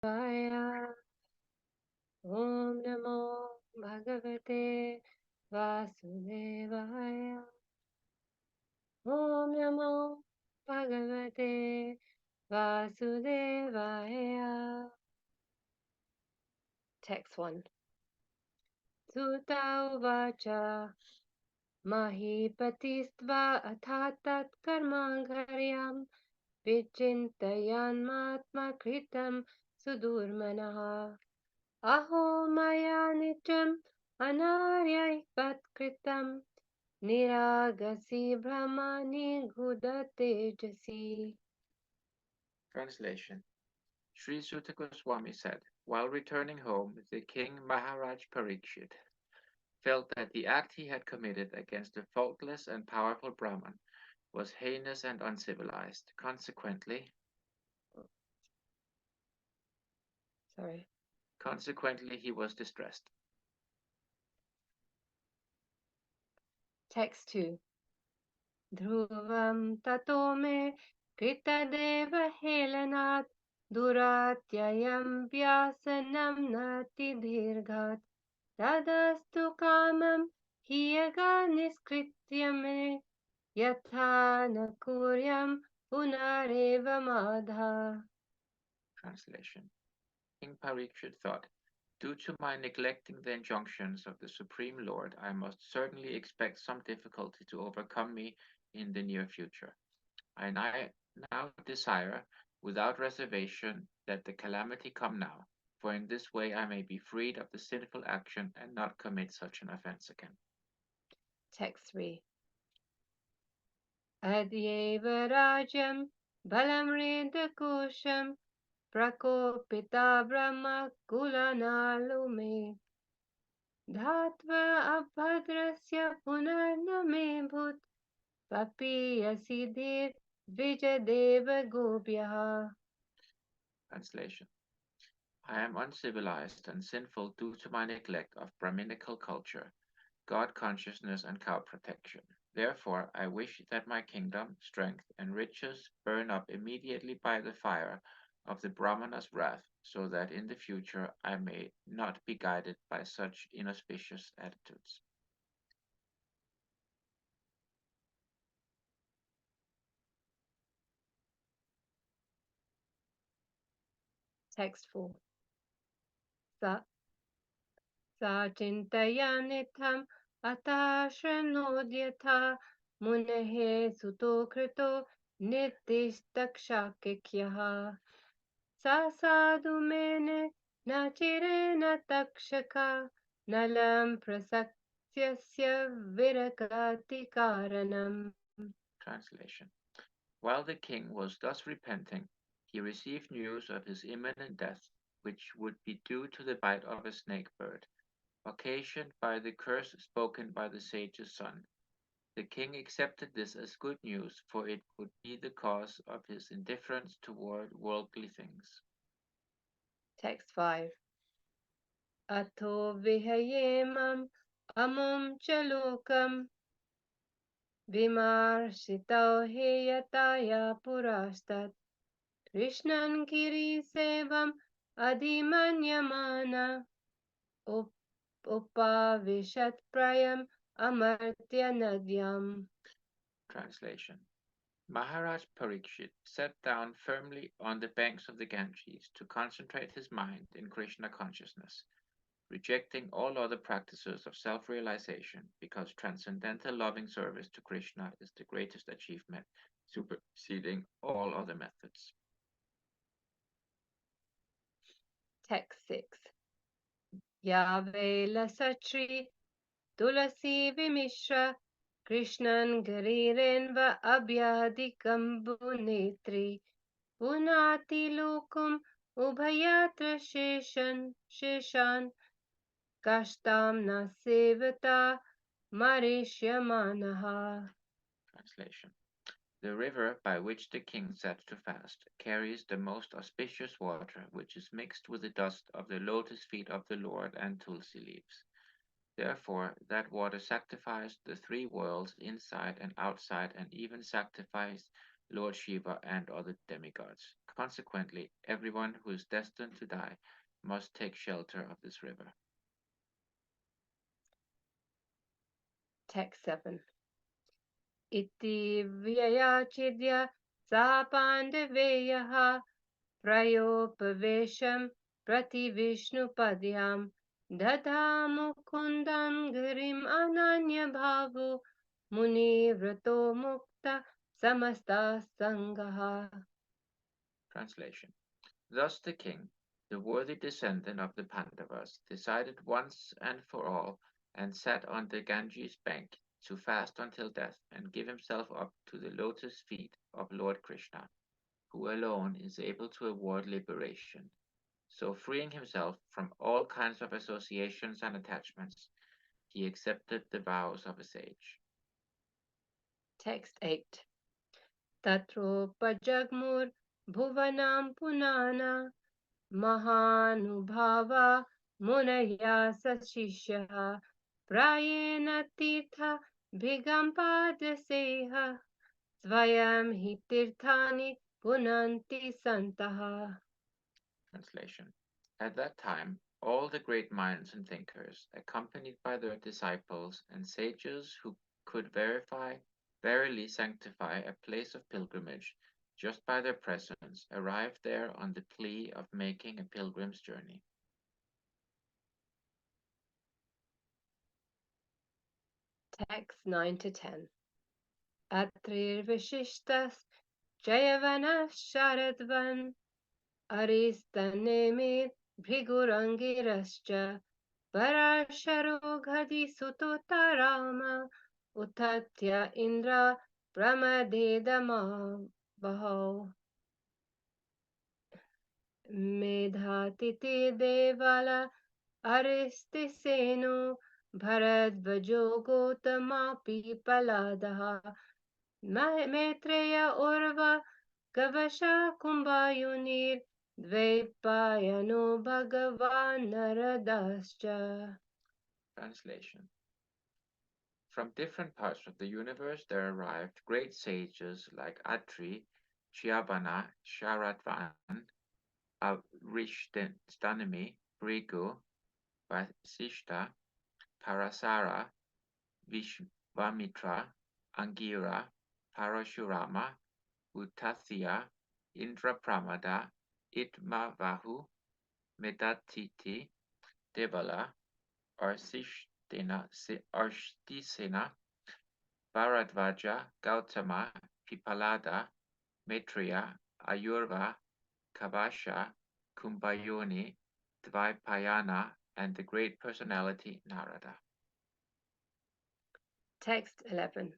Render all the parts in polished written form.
Vaya. Om Namo Bhagavate Vasudevaya. Om Namo Bhagavate Vasudevaya. Text 1. Sutta Uvacha Mahipatistva Athatat Karmagharyam Vichintayanmatma Kritam Sudurmanaha Aho Maya Nityam Anaryaipat Kritam Niragasi Brahmani Gudate Jasi. Translation. Sri Sutta Goswami said, while returning home, the king Maharaj Parikshit felt that the act he had committed against the faultless and powerful Brahman was heinous and uncivilized. Sorry. Consequently, he was distressed. Text 2. Dhruvam tato me kritadeva helanat duratyayam vyasanam nati dirghat tadastu kamam hiyaga niskritya me yatha na kuryam punareva madha. Translation. King Parikshit thought, due to my neglecting the injunctions of the Supreme Lord, I must certainly expect some difficulty to overcome me in the near future. And I now desire, without reservation, that the calamity come now, for in this way I may be freed of the sinful action and not commit such an offense again. Text 3. Adyeva rajam balam kusham prakopita brahma kulanalume धात्वा अभद्रस्य पुनर्न भूत् पपीयसि Dwijdev गोप्यः. Translation. I am uncivilized and sinful due to my neglect of Brahminical culture, God consciousness, and cow protection. Therefore, I wish that my kingdom, strength, and riches burn up immediately by the fire of the Brahmana's wrath, so that in the future I may not be guided by such inauspicious attitudes. Text 4. Sa, sa chintayanitam atashranodyatha munehe sutokrito nitishtakshakikyaha sa sadhu mene nachirena takshaka nalam prasakyasya virakati karanam. Translation. While the king was thus repenting, he received news of his imminent death, which would be due to the bite of a snake bird, occasioned by the curse spoken by the sage's son. The king accepted this as good news, for it would be the cause of his indifference toward worldly things. Text 5. Atho vihayemam amum chalokam vimarshito heyataya purastat Krishnan giri sevam adhimanyamana up upavishat prayam amartya nadyam. Translation. Maharaj Parikshit sat down firmly on the banks of the Ganges to concentrate his mind in Krishna consciousness, rejecting all other practices of self realization because transcendental loving service to Krishna is the greatest achievement, superseding all other methods. Text 6. Yave lasatri tulasi vimishra Krishnan garirenva abhyadikam bunetri punati lokum ubhayatra sheshan kashtam na sevata marishyamanaha. Translation. The river by which the king sat to fast carries the most auspicious water, which is mixed with the dust of the lotus feet of the Lord and tulsi leaves. Therefore, that water sanctifies the three worlds inside and outside, and even sanctifies Lord Shiva and other demigods. Consequently, everyone who is destined to die must take shelter of this river. Text 7. Iti vyayachidya sa pandaveyaha prayopavesham prati Vishnupadyam Dada mukundam girim ananya bhavu muni vrato mukta samasta sangaha. Translation. Thus the king, the worthy descendant of the Pandavas, decided once and for all and sat on the Ganges bank to fast until death and give himself up to the lotus feet of Lord Krishna, who alone is able to award liberation. So, freeing himself from all kinds of associations and attachments, he accepted the vows of a sage. Text 8. Tatropajagmur bhuvanam punana Mahanubhava munaya sashishya prayena tirtha bhigampadyaseha svayam hi tirthani punanti santaha. Translation. At that time, all the great minds and thinkers, accompanied by their disciples and sages who could verily sanctify a place of pilgrimage just by their presence, arrived there on the plea of making a pilgrim's journey. Text 9 to 10. Atrir Vishishtas Jayavana Sharadvan Aristanemit Bhrigurangirascha Parasharo Ghadi Sutotarama Utatya Indra Pramadedama Baho Medhatiti Devala Aristiseno Bharadvajo Gotamapi Paladaha Maitreya Urva Gavasha Kumbhayunir Dvaipayano Bhagavan Naradascha. Translation. From different parts of the universe there arrived great sages like Atri, Chiabana, Sharatvan, Arishthanemi, Brigu, Vasishta, Parasara, Vishvamitra, Angira, Parashurama, Utathiya, Indrapramada, Itmavahu, Medatiti, Devala, Arshtisena, Bharadvaja, Gautama, Pipalada, Maitreya, Ayurva, Kavasha, Kumbhayoni, Dvaipayana, and the great personality Narada. Text 11.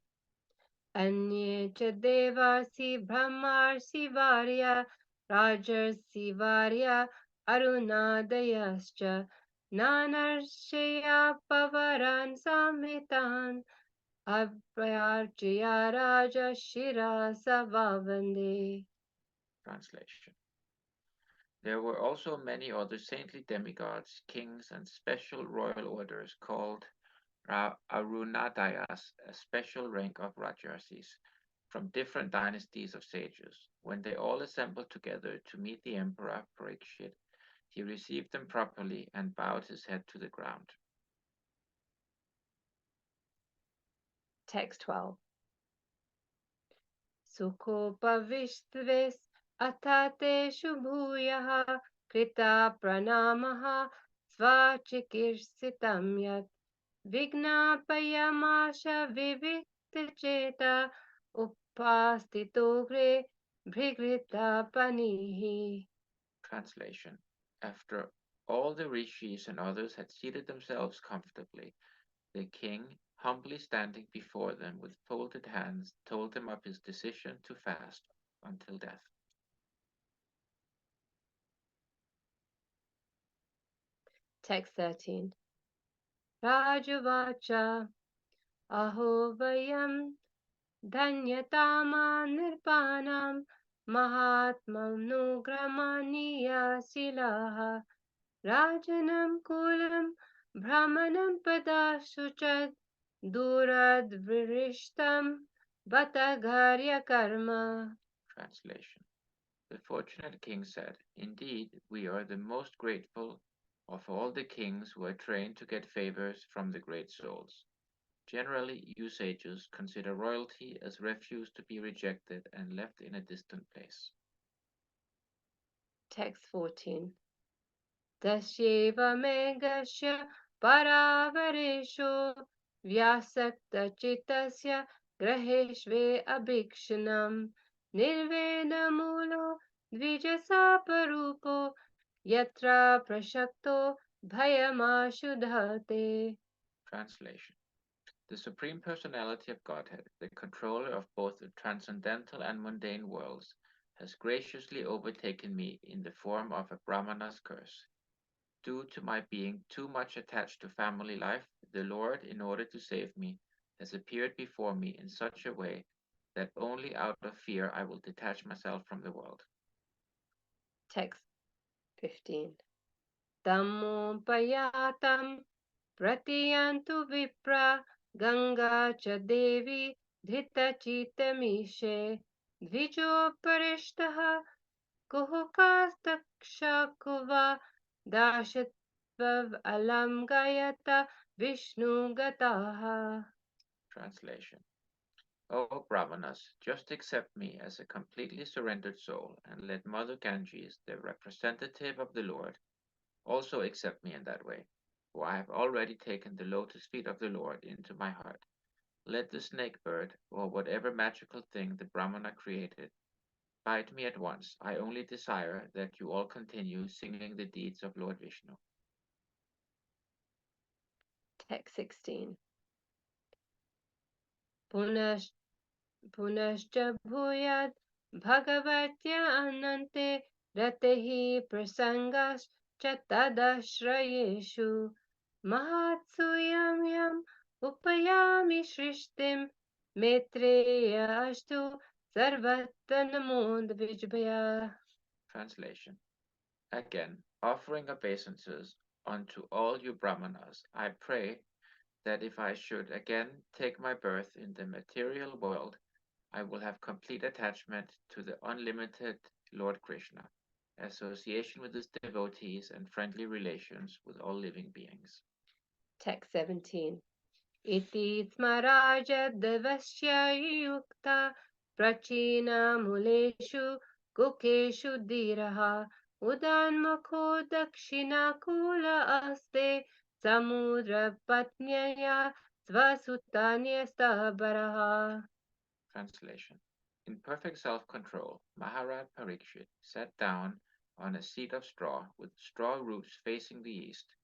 Anye ch devarsi brahmarsi varya rajarsi varya arunadayascha nanarshaya pavaran samhitan Abhyarchya Raja Shira Savavande. Translation. There were also many other saintly demigods, kings, and special royal orders called Arunadayas, a special rank of Rajarsis, from different dynasties of sages. When they all assembled together to meet the emperor Parikshit, he received them properly and bowed his head to the ground. Text 12. Sukhopavistves atateshu bhuyaha krita pranamaha svachikirsitam yat vignapayamasha viviktacheta upastito gre bhrigrita panihi. Translation. After all the rishis and others had seated themselves comfortably, the king, humbly standing before them with folded hands, told them of his decision to fast until death. Text 13. Rajavacha Aho Vayam Dhanyatama Nirpanam Mahatmam Nugramaniya Silaha Rajanam Kulam Brahmanam Padashuchad Durad Virishtam Batagarya Karma. Translation. The fortunate king said, "Indeed, we are the most grateful of all the kings who are trained to get favors from the great souls. Generally, you sages consider royalty as refuse to be rejected and left in a distant place." Text 14. Tasyevamegashya paravaresho vyasaktachitasya graheshve abhikshanam nirvedamulo dvijasaparupo yatra prashakto bhayamasudhate. Translation. The Supreme Personality of Godhead, the controller of both the transcendental and mundane worlds, has graciously overtaken me in the form of a Brahmana's curse. Due to my being too much attached to family life, the Lord, in order to save me, has appeared before me in such a way that only out of fear I will detach myself from the world. Text 15. Tamopayatam Pratiyantu Vipra Ganga cha Devi Dhitachitamishe Dvijoparishtaha Kuhukastakshakuva Dashatvav Alam Gayata Vishnu Gataha. Translation. O Brahmanas, just accept me as a completely surrendered soul, and let Mother Ganges, the representative of the Lord, also accept me in that way, for I have already taken the lotus feet of the Lord into my heart. Let the snake bird, or whatever magical thing the Brahmana created, bite me at once. I only desire that you all continue singing the deeds of Lord Vishnu. Text 16. Punash Punashcha bhuyat bhagavatya anante ratehi prasangas cha tadashrayeshu mahatsu yam yam upayami shrishtim maitreya astu sarvatanamond vijbhaya. Translation. Again, offering obeisances unto all you Brahmanas, I pray that if I should again take my birth in the material world, I will have complete attachment to the unlimited Lord Krishna, association with his devotees, and friendly relations with all living beings. Text 17. Iti smaraja devasya yukta prachina muleshu gukeshu diraha udanmukho dakshina kula aste samudra patnyaya svasutanya stabaraha. Translation. In perfect self-control, Maharaj Parikshit sat down on a seat of straw with straw roots facing the east,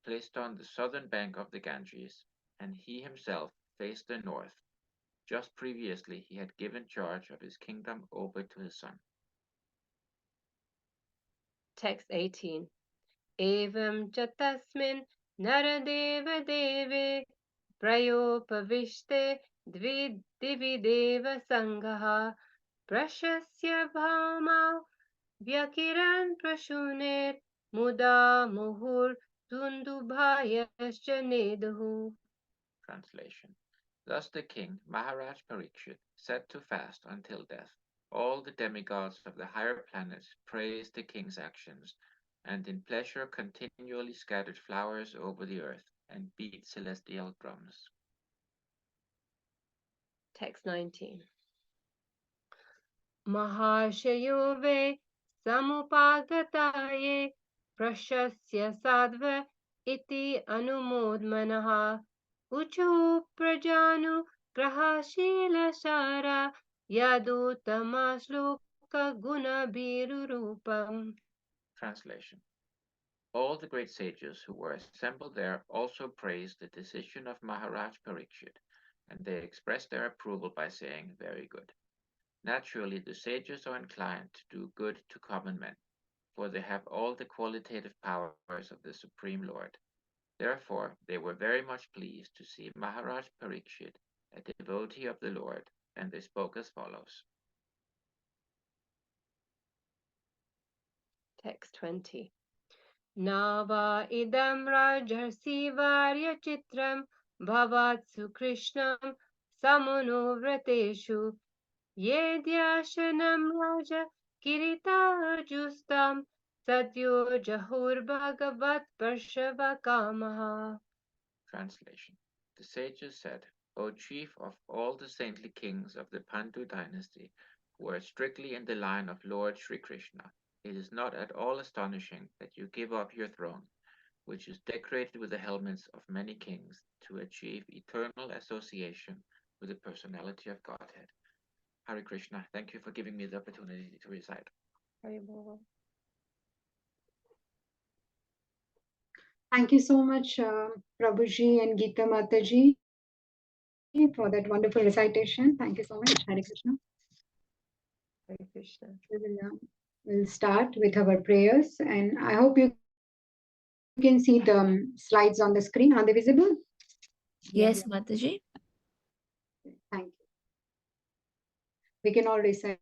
placed on the southern bank of the Ganges, and he himself faced the north. Just previously he had given charge of his kingdom over to his son. Text 18. Evam cha tasmin naradeva deve prayopavishte divideva sangaha prashasya bhama vyakiran prashunet muda muhur dundubhayascha nedahu. Translation. Thus the king, Maharaj Parikshit, set to fast until death. All the demigods of the higher planets praised the king's actions, and in pleasure continually scattered flowers over the earth and beat celestial drums. Text 19. Mahashayo ve samupagataye prashasya sadva iti anumodmanaha uchu prajanu grahashila shara yadutamasloka guna birurupam. Translation. All the great sages who were assembled there also praised the decision of Maharaj Parikshit, and they expressed their approval by saying, "Very good." Naturally, the sages are inclined to do good to common men, for they have all the qualitative powers of the Supreme Lord. Therefore, they were very much pleased to see Maharaj Parikshit, a devotee of the Lord, and they spoke as follows. Text 20. Nava idam rajarsi varya chitram bhavatsu krishnam samuno vrateshu Yedyashanam raja किरीटाजुस्तं Satyo Jahur Bhagavat Parshava Kamaha. Translation. The sages said, O chief of all the saintly kings of the Pandu dynasty, who are strictly in the line of Lord Sri Krishna, it is not at all astonishing that you give up your throne, which is decorated with the helmets of many kings, to achieve eternal association with the personality of Godhead. Hare Krishna, thank you for giving me the opportunity to recite. Thank you so much, Prabhuji and Geeta Mataji, for that wonderful recitation. Thank you so much. Hare Krishna. Hare Krishna. We'll start with our prayers, and I hope you can see the slides on the screen. Are they visible? Yes, Mataji. Thank you. We can all recite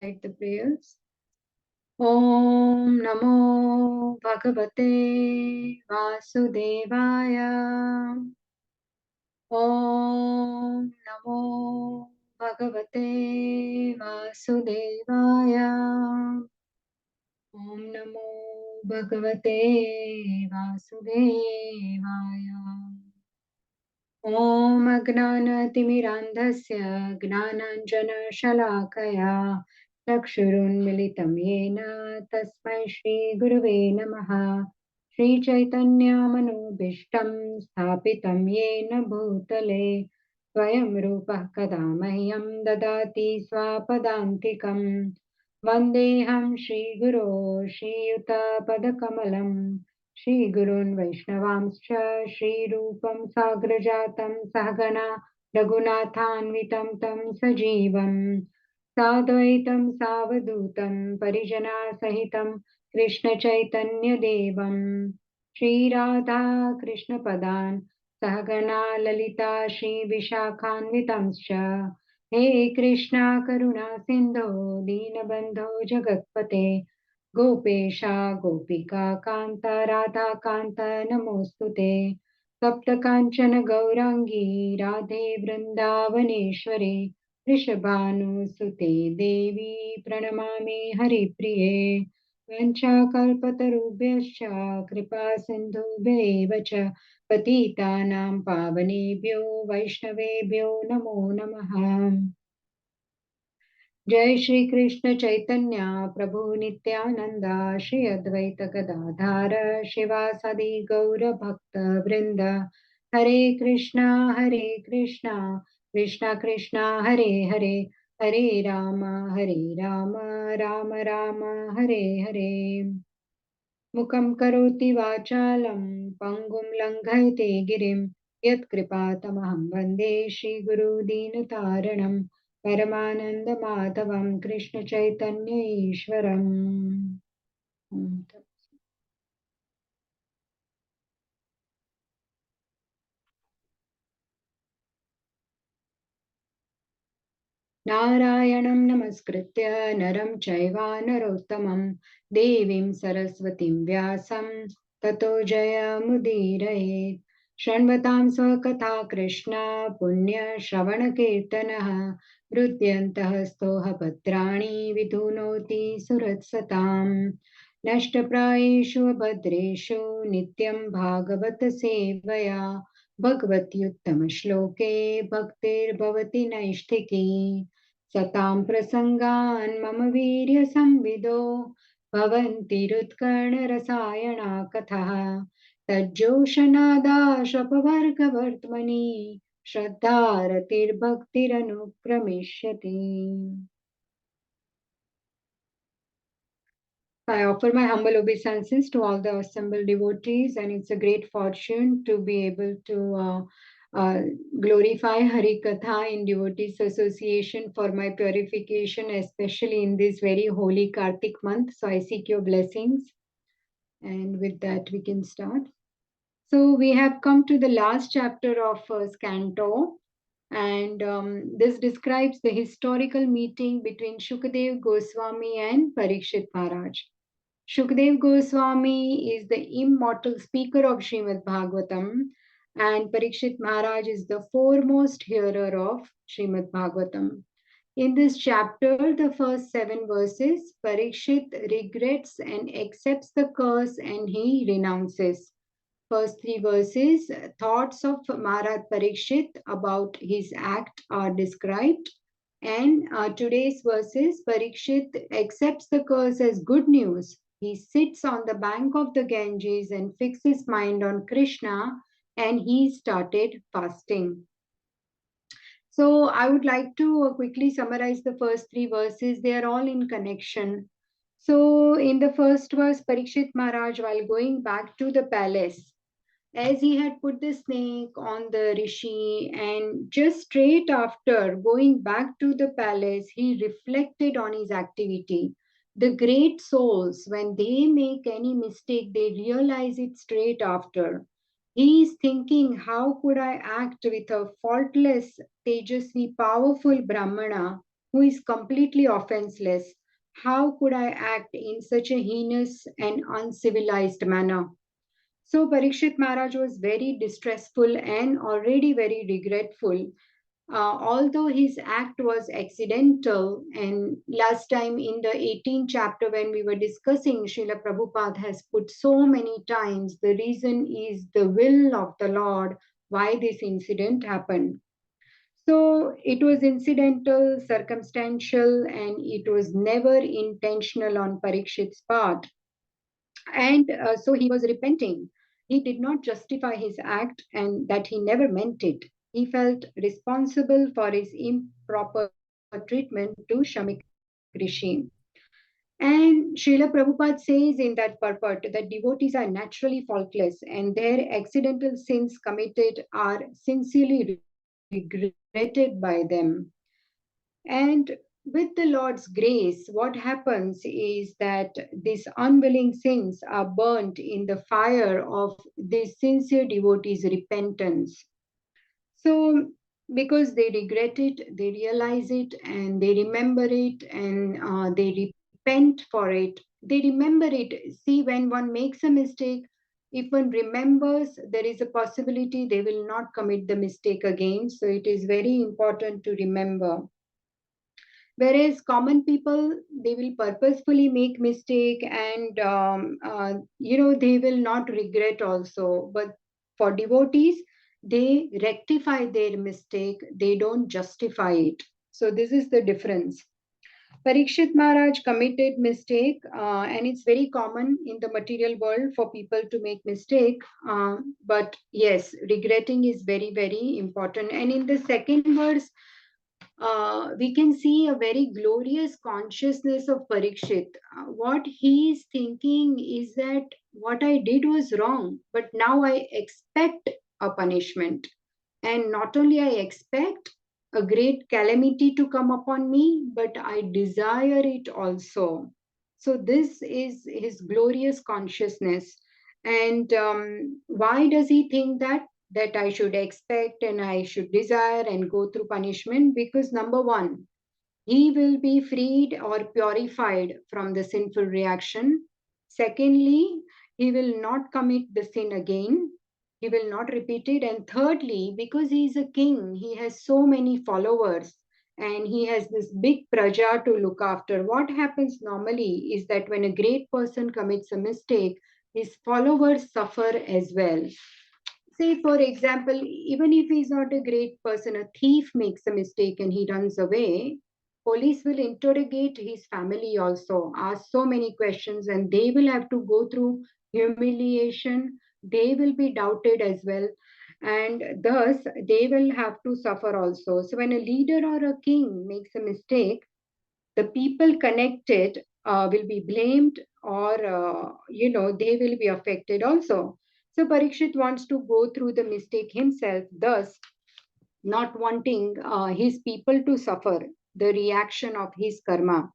the prayers. Om Namo Bhagavate Vasudevaya. Om Namo Bhagavate Vasudevaya. Om Namo Bhagavate Vasudevaya. Om Agnanatimirandhasya Gnananjana-shalakaya Chakshurunmilitam Yena Tasmai Shri Gurave Namaha. Shri Chaitanya Manobishtam Sthapitam Yena Bhutale Swayam Rupa Kada Mahyam Dadati Swapadantikam Vandeham Shri Guru Shri Yuta Padakamalam Shri Gurun Vaishnavamscha Shri Rupam Sagrajatam Sahagana Raghunathanvitam Tam Sajivam Sadvaitam Savadutam Parijana Sahitam Krishna Chaitanya Devam Shri Radha Krishna Padan Sahagana Lalita Shri Vishakhanvitamscha He Krishna Karuna Sindho Deenabandho Jagatpate Gopesha Gopika Kanta Radha Kanta Namostute Saptakanchana Gaurangi Radhe Vrindavaneshwari Vrishabhanusute Devi Pranamami Haripriye Vanchakalpatarubhyascha Kripa Sindhubhyeva cha Patitanam Pavanebhyo Vaishnavebhyo Namo Namaha. जय श्री कृष्ण चैतन्य प्रभु नित्यानंद श्री अद्वैत गदाधार शिवासादि गौर भक्त वृंद हरे कृष्णा कृष्णा कृष्णा हरे हरे हरे राम राम राम हरे हरे मुखं करोति वाचालं पङ्गुं लङ्घयते गिरिं यत्कृपातमहं वन्दे श्रीगुरुदीनतारणं परमानन्दमाधवं कृष्णचैतन्य ईश्वरम् नारायणं नमस्कृत्य नरं चैव नरोत्तमं देवीं सरस्वतीं व्यासं ततो जयमुदीरयेत् शृण्वतां स्वकथा कृष्णा पुण्यश्रवणकीर्तनः हृद्यन्तः स्तोहभद्राणि विधुनोति सुरत्सताम् नष्टप्रायेषु भद्रेषु नित्यं भागवत सेवया भगवत्युत्तमश्लोके भक्तिर्भवति नैष्ठिकी सतां प्रसङ्गान् मम वीर्यसंविदो भवन्तिरुत्कर्णरसायना कथः तज्जोषनादाशपवर्गवर्त्मनि श्रद्धारतिर्भक्तिरनुक्रमिष्यति I offer my humble obeisances to all the assembled devotees, and it's a great fortune to be able to glorify Hari Katha in Devotees Association for my purification, especially in this very holy Kartik month. So I seek your blessings. And with that, we can start. So we have come to the last chapter of first canto. And this describes the historical meeting between Shukadev Goswami and Parikshit Maharaj. Shukadev Goswami is the immortal speaker of Srimad Bhagavatam, and Parikshit Maharaj is the foremost hearer of Srimad Bhagavatam. In this chapter, the first 7 verses, Parikshit regrets and accepts the curse and he renounces. First 3 verses, thoughts of Maharaj Parikshit about his act are described. And today's verses, Parikshit accepts the curse as good news. He sits on the bank of the Ganges and fixes his mind on Krishna and he started fasting. So I would like to quickly summarize the first 3 verses. They are all in connection. So in the first verse, Parikshit Maharaj, while going back to the palace, as he had put the snake on the rishi, and just straight after going back to the palace, he reflected on his activity. The great souls, when they make any mistake, they realize it straight after. He is thinking, how could I act with a faultless, Tejasvi, powerful Brahmana who is completely offenseless? How could I act in such a heinous and uncivilized manner? So Parikshit Maharaj was very distressful and already very regretful. Although his act was accidental, and last time in the 18th chapter when we were discussing, Srila Prabhupada has put so many times the reason is the will of the Lord why this incident happened. So it was incidental, circumstantial, and it was never intentional on Parikshit's part. And so he was repenting. He did not justify his act and that he never meant it. He felt responsible for his improper treatment to Shamik Rishi. And Srila Prabhupada says in that purport that devotees are naturally faultless and their accidental sins committed are sincerely regretted by them. And with the Lord's grace, what happens is that these unwilling sins are burnt in the fire of this sincere devotee's repentance. So, because they regret it, they realize it, and they remember it, and they repent for it. They remember it. See, when one makes a mistake, if one remembers, there is a possibility they will not commit the mistake again. So, it is very important to remember. Whereas common people, they will purposefully make mistake and they will not regret also. But for devotees, they rectify their mistake, they don't justify it. So this is the difference. Parikshit Maharaj committed mistake, and it's very common in the material world for people to make mistake. But yes, regretting is very, very important. And in the second verse, we can see a very glorious consciousness of Parikshit. What he is thinking is that what I did was wrong, but now I expect a punishment. And not only I expect a great calamity to come upon me, but I desire it also. So this is his glorious consciousness. And why does he think that I should expect and I should desire and go through punishment? Because number one, he will be freed or purified from the sinful reaction. Secondly, he will not commit the sin again. He will not repeat it. And thirdly, because he is a king, he has so many followers and he has this big praja to look after. What happens normally is that when a great person commits a mistake, his followers suffer as well. Say, for example, even if he's not a great person, a thief makes a mistake and he runs away, police will interrogate his family also, ask so many questions, and they will have to go through humiliation. They will be doubted as well, and thus they will have to suffer also. So, when a leader or a king makes a mistake, the people connected will be blamed or they will be affected also. So Parikshit wants to go through the mistake himself, thus not wanting his people to suffer the reaction of his karma.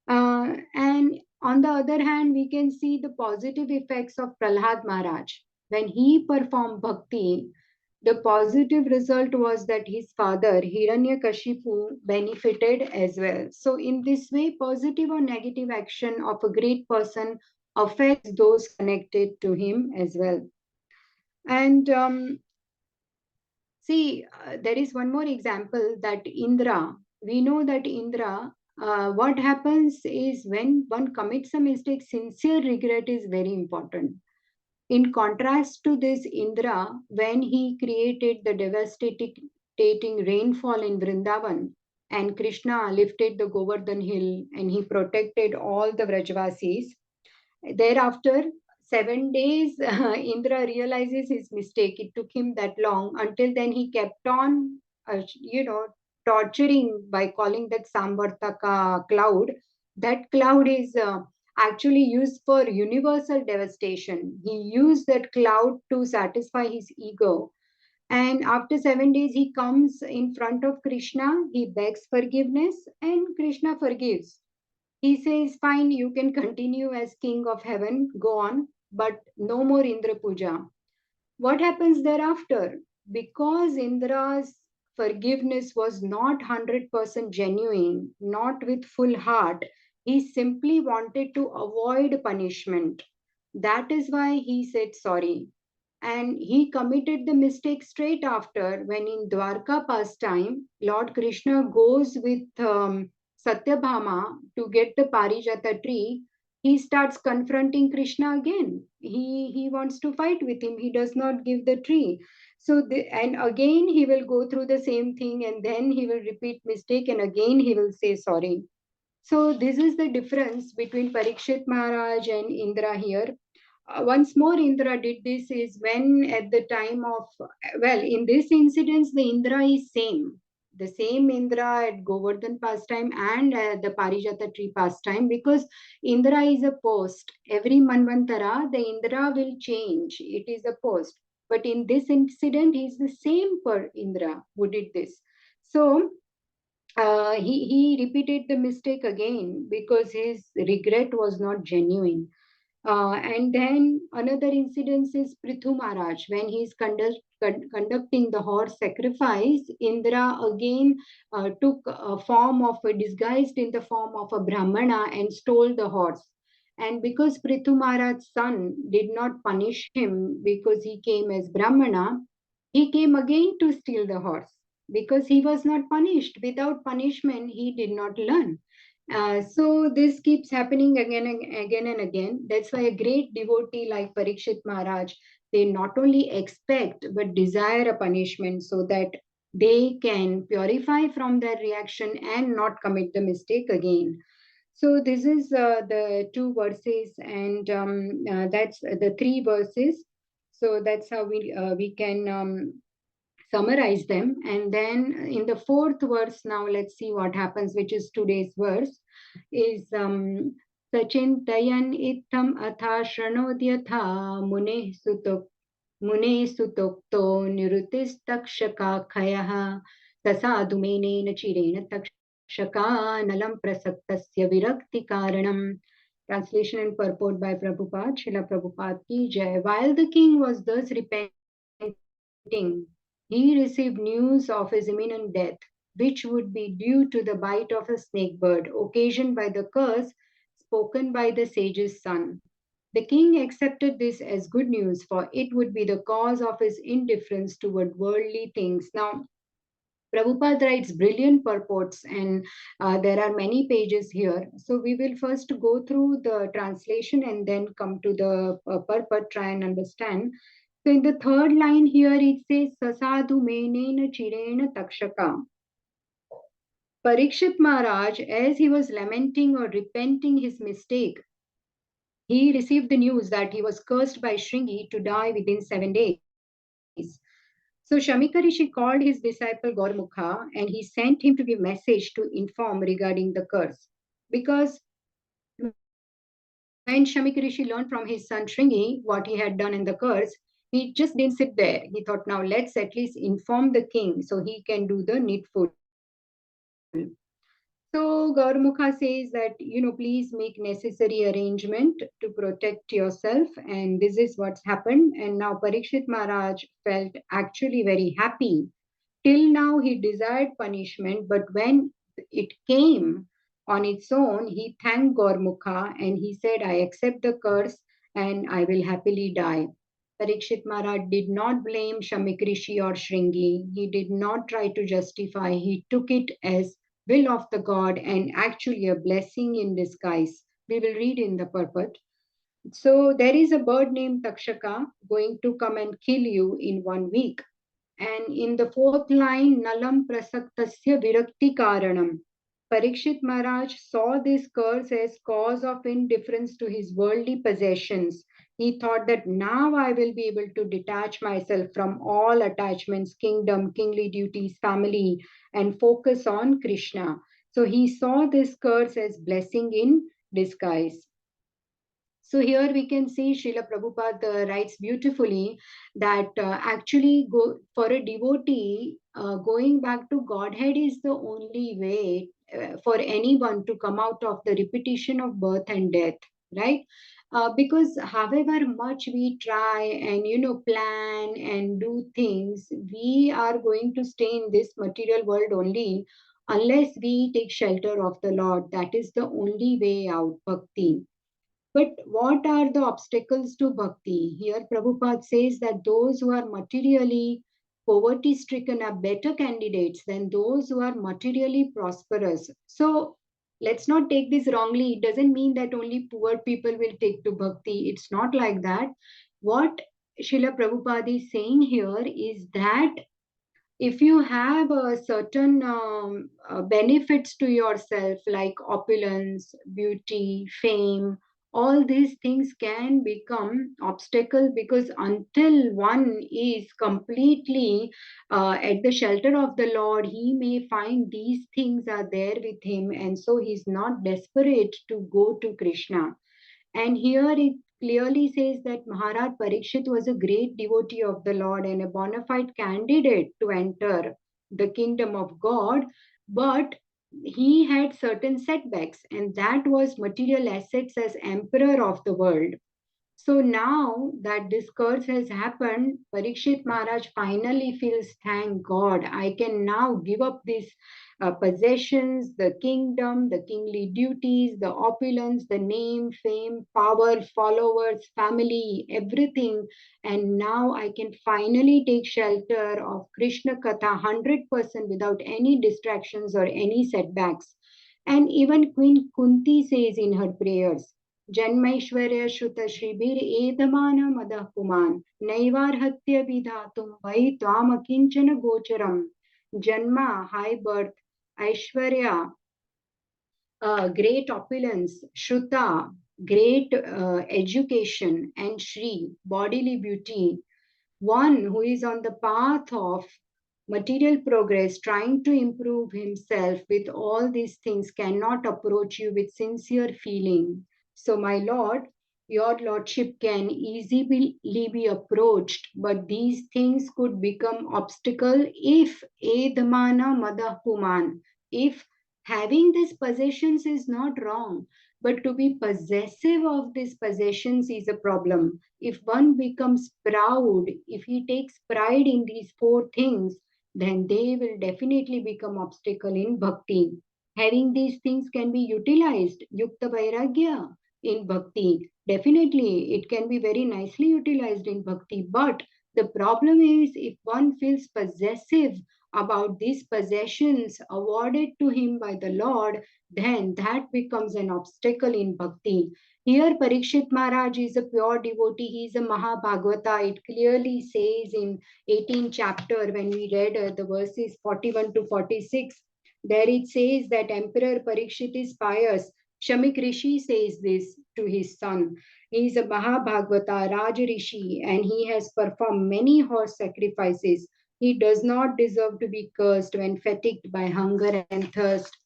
And on the other hand, we can see the positive effects of Prahlad Maharaj. When he performed bhakti, the positive result was that his father, Hiranyakashipu, benefited as well. So, in this way, positive or negative action of a great person affects those connected to him as well. And see, there is one more example that Indra, we know that Indra, what happens is when one commits a mistake, sincere regret is very important. In contrast to this, Indra, when he created the devastating rainfall in Vrindavan, and Krishna lifted the Govardhan hill and he protected all the Vrajvasis, thereafter, 7 days, Indra realizes his mistake. It took him that long. Until then, he kept on, torturing by calling that Samvartaka cloud. That cloud is actually used for universal devastation. He used that cloud to satisfy his ego. And after 7 days, he comes in front of Krishna. He begs forgiveness, and Krishna forgives. He says, fine, you can continue as king of heaven, go on, but no more Indra Puja. What happens thereafter? Because Indra's forgiveness was not 100% genuine, not with full heart, he simply wanted to avoid punishment. That is why he said sorry. And he committed the mistake straight after when in Dwarka pastime, Lord Krishna goes with Satyabhama to get the Parijata tree. He starts confronting Krishna again. He wants to fight with him. He does not give the tree. And again he will go through the same thing, and then he will repeat mistake, and again he will say sorry. So this is the difference between Parikshit Maharaj and Indra here. Once more Indra did this is when at the time of, well, in this incident, the Indra is same. The same Indra at Govardhan pastime and the Parijata tree pastime, because Indra is a post. Every Manvantara, the Indra will change. It is a post. But in this incident, he is the same per Indra who did this. So he repeated the mistake again because his regret was not genuine. And then another incident is Prithu Maharaj. When he is conducting the horse sacrifice, Indra again took a form of disguised in the form of a Brahmana and stole the horse. And because Prithu Maharaj's son did not punish him because he came as Brahmana, he came again to steal the horse because he was not punished. Without punishment, he did not learn. So this keeps happening again and again and again. That's why a great devotee like Parikshit Maharaj, they not only expect but desire a punishment so that they can purify from their reaction and not commit the mistake again. So this is the two verses, and that's the three verses. So that's how we can summarize them. And then in the fourth verse, now let's see what happens, which is today's verse, is Sachintayan itam atha shranodhyatha mune sutokto nirutis takshaka khayaha sasadhumenena chirena takshaka nalam prasaktasya virakti karanam. Translation and purport by Prabhupada, Srila Prabhupada ki jai. While the king was thus repenting, he received news of his imminent death, which would be due to the bite of a snake bird, occasioned by the curse spoken by the sage's son. The king accepted this as good news, for it would be the cause of his indifference toward worldly things. Now, Prabhupada writes brilliant purports, and there are many pages here. So we will first go through the translation and then come to the purport, try and understand. So in the third line here, it says, Sasadhu menena chirena takshaka. Parikshit Maharaj, as he was lamenting or repenting his mistake, he received the news that he was cursed by Shringi to die within 7 days. So Shamika Rishi called his disciple Gaurmukha and he sent him to give message to inform regarding the curse. Because when Shamika Rishi learned from his son Shringi what he had done in the curse, he just didn't sit there. He thought, now let's at least inform the king so he can do the needful. So Gaurmukha says that, please make necessary arrangement to protect yourself. And this is what's happened. And now Parikshit Maharaj felt actually very happy. Till now, he desired punishment, but when it came on its own, he thanked Gaurmukha and he said, I accept the curse and I will happily die. Parikshit Maharaj did not blame Shamik Rishi or Shringi. He did not try to justify. He took it as will of the God and actually a blessing in disguise. We will read in the purport. So there is a bird named Takshaka going to come and kill you in 1 week. And in the fourth line, Nalam Prasaktasya Virakti Karanam. Parikshit Maharaj saw this curse as cause of indifference to his worldly possessions. He thought that now I will be able to detach myself from all attachments, kingdom, kingly duties, family, and focus on Krishna. So he saw this curse as blessing in disguise. So here we can see Srila Prabhupada writes beautifully that actually for a devotee, going back to Godhead is the only way for anyone to come out of the repetition of birth and death, right? Because however much we try and plan and do things, we are going to stay in this material world only unless we take shelter of the Lord. That is the only way out, bhakti. But what are the obstacles to bhakti? Here, Prabhupada says that those who are materially poverty stricken are better candidates than those who are materially prosperous. So, let's not take this wrongly. It doesn't mean that only poor people will take to bhakti. It's not like that. What Srila Prabhupada is saying here is that if you have a certain benefits to yourself like opulence, beauty, fame, all these things can become obstacle, because until one is completely at the shelter of the Lord, he may find these things are there with him, and so he's not desperate to go to Krishna. And here it clearly says that Maharaj Parikshit was a great devotee of the Lord and a bona fide candidate to enter the kingdom of God, but he had certain setbacks, and that was material assets as emperor of the world. So now that this curse has happened, Parikshit Maharaj finally feels, thank God, I can now give up these possessions, the kingdom, the kingly duties, the opulence, the name, fame, power, followers, family, everything. And now I can finally take shelter of Krishna Katha 100% without any distractions or any setbacks. And even Queen Kunti says in her prayers, जन्मैश्वर्य श्रुत श्रीभिर एदमान मदः पुमान् नैवार्हत्य विधातुं वै त्वामकिंचन गोचरम. Janma, high birth, Aishwarya, great opulence, Shruta, great education, and Shri, bodily beauty. One who is on the path of material progress, trying to improve himself with all these things, cannot approach you with sincere feeling. So, my Lord, your Lordship can easily be approached, but these things could become obstacle if Edmana Madah Puman, if having these possessions is not wrong, but to be possessive of these possessions is a problem. If one becomes proud, if he takes pride in these four things, then they will definitely become obstacle in bhakti. Having these things can be utilized, yukta vairagya, in bhakti. Definitely, it can be very nicely utilized in bhakti. But the problem is if one feels possessive about these possessions awarded to him by the Lord, then that becomes an obstacle in bhakti. Here, Parikshit Maharaj is a pure devotee. He is a Mahabhagavata. It clearly says in 18th chapter, when we read the verses 41 to 46, there it says that Emperor Parikshit is pious. Shamik Rishi says this to his son. He is a Mahabhagavata, Raj Rishi, and he has performed many horse sacrifices. He does not deserve to be cursed when fatigued by hunger and thirst.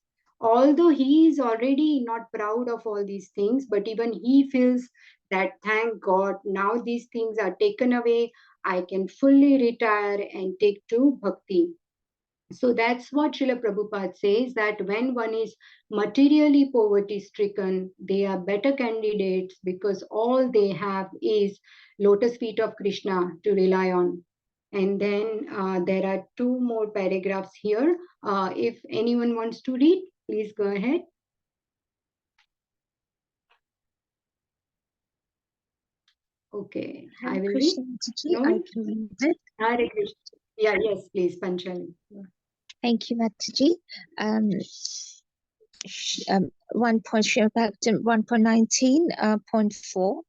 Although he is already not proud of all these things, but even he feels that thank God, now these things are taken away. I can fully retire and take to bhakti. So that's what Srila Prabhupada says, that when one is materially poverty stricken, they are better candidates because all they have is lotus feet of Krishna to rely on. And then there are two more paragraphs here. If anyone wants to read, please go ahead. Okay, I Hare will read. Krishna, Ji, No? I can read it. Hare Krishna. Yeah, yes, please, Panchali. Thank you, Mataji. One point, back to 1.19.4.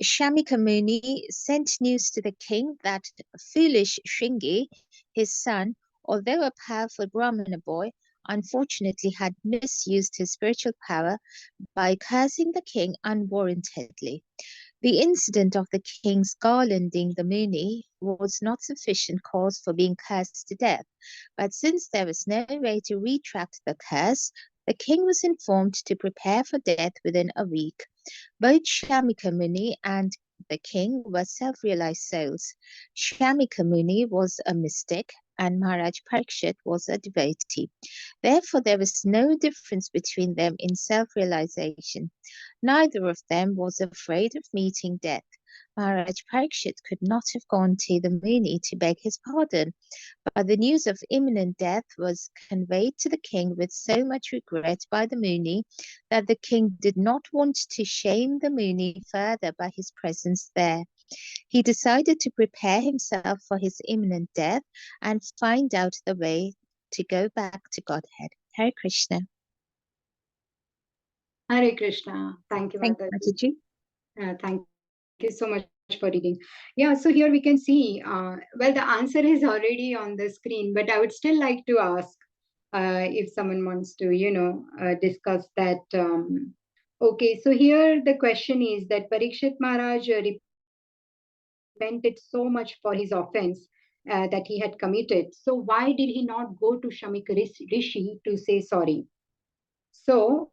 Shamika Muni sent news to the king that foolish Shringi, his son, although a powerful Brahmana boy, unfortunately had misused his spiritual power by cursing the king unwarrantedly. The incident of the king's garlanding the Muni was not sufficient cause for being cursed to death, but since there was no way to retract the curse, the king was informed to prepare for death within a week. Both Shamika Muni and the king were self-realized souls. Shamika Muni was a mystic and Maharaj Parikshit was a devotee. Therefore, there was no difference between them in self-realization. Neither of them was afraid of meeting death. Maharaj Parikshit could not have gone to the Muni to beg his pardon, but the news of imminent death was conveyed to the king with so much regret by the Muni that the king did not want to shame the Muni further by his presence there. He decided to prepare himself for his imminent death and find out the way to go back to Godhead. Hare Krishna. Hare Krishna. Thank you, Thank you, Mataji. Mataji. Thank you so much for reading. Yeah, so here we can see, well, the answer is already on the screen, but I would still like to ask if someone wants to, discuss that. Okay, so here the question is that Parikshit Maharaj repented so much for his offense that he had committed. So why did he not go to Shamik Rishi to say sorry? So,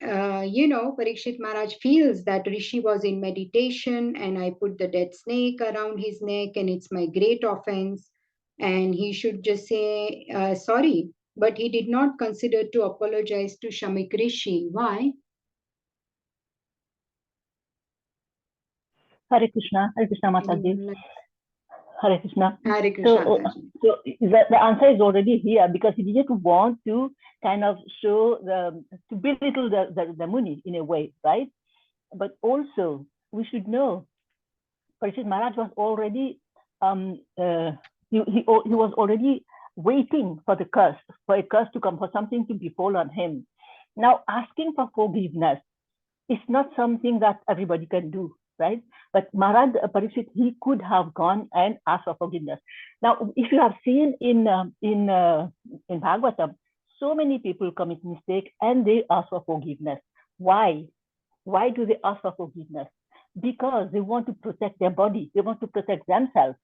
Parikshit Maharaj feels that Rishi was in meditation and I put the dead snake around his neck and it's my great offense. And he should just say sorry. But he did not consider to apologize to Shamik Rishi. Why? Hare Krishna Mataji, Anyone like- Hare Krishna. Hare So, Krishna, Taji. so the answer is already here because he didn't want to kind of show to belittle the Muni in a way, right? But also, we should know, Parishit Maharaj was already, he was already waiting for the curse, for a curse to come, for something to befall on him. Now, asking for forgiveness is not something that everybody can do, right? But Maharaj Parikshit, he could have gone and asked for forgiveness. Now, if you have seen in Bhagavatam, so many people commit mistake and they ask for forgiveness. Why? Why do they ask for forgiveness? Because they want to protect their body. They want to protect themselves.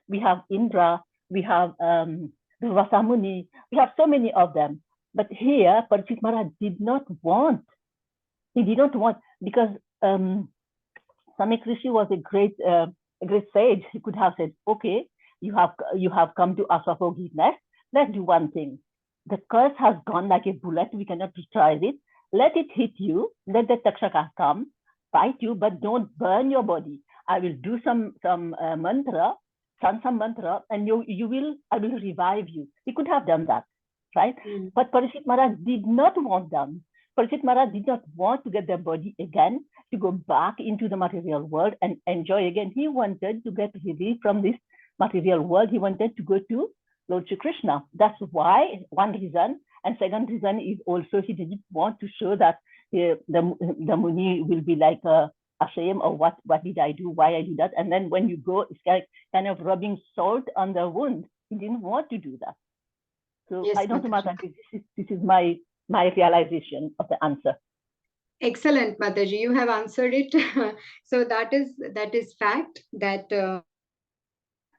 We have Indra, we have Rasamuni, we have so many of them. But here, Parikshit Maharaj did not want. He did not want, because Samik Rishi was a great sage. He could have said, okay, you have come to ask for forgiveness. Let's do one thing. The curse has gone like a bullet. We cannot retrieve it. Let it hit you. Let the Takshaka come, fight you, but don't burn your body. I will do some mantra, chant some mantra, and I will revive you. He could have done that, right? But Parikshit Maharaj did not want them. Parikshit Maharaj did not want to get their body again, to go back into the material world and enjoy again. He wanted to get relief from this material world. He wanted to go to Lord Shri Krishna. That's why, one reason. And second reason is also he didn't want to show that the Muni will be like ashamed, or what did I do, why I did that. And then when you go, it's like kind of rubbing salt on the wound. He didn't want to do that. So yes, I don't know, Mataji, this is my realization of the answer. Excellent, Mataji. You have answered it. So that is fact that